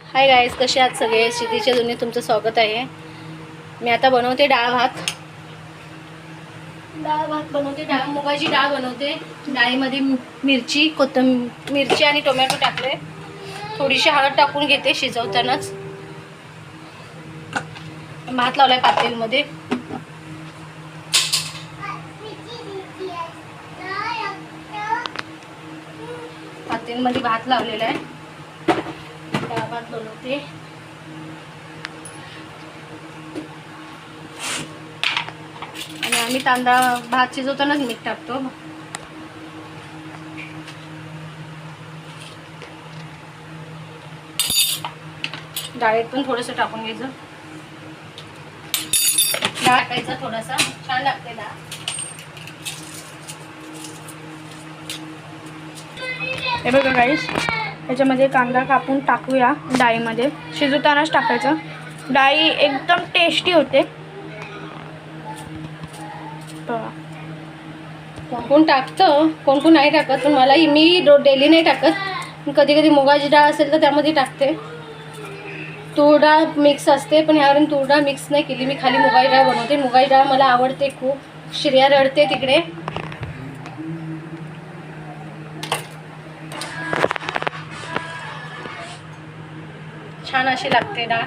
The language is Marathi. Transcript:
हाय गाईज, कसे आहात सगळे? क्षितिजच्या दुनियेत तुमचं स्वागत आहे. मी आता बनवते डाळ भात बनवते. मुगाची डाळ बनवते. डाळीमध्ये मिरची, मिरची आणि टोमॅटो टाकले. थोडीशी हळद टाकून घेते शिजवतानाच. भात लावलाय पातेलीमध्ये. पातेलीमध्ये भात लावलेला आहे. डाळ भात बनवते. आणि आम्ही तांदळा भात शिजवतानाच मीठ टाकतो. डाळीत पण थोडंसं टाकून घ्यायचं. डाळ टाकायचा थोडासा, छान लागते डाळ. हे बघा गाईस, याच्यामध्ये कांदा कापून टाकूया. डाळीमध्ये शिजवतानाच टाकायचं. डाळी एकदम टेस्टी होते. कोण टाकतं, कोण नाही टाकत, पण मी डेली नाही टाकत. कधी कधी मुगाची डाळ असेल तर त्यामध्ये टाकते. तूर डाळ मिक्स असते, पण यावरून तूर डाळ मिक्स नाही केली. मी खाली मुगाची डाळ बनवते. मुगाची डाळ मला आवडते खूप. श्रेया रडते तिकडे. छान अशी लागते डाळ.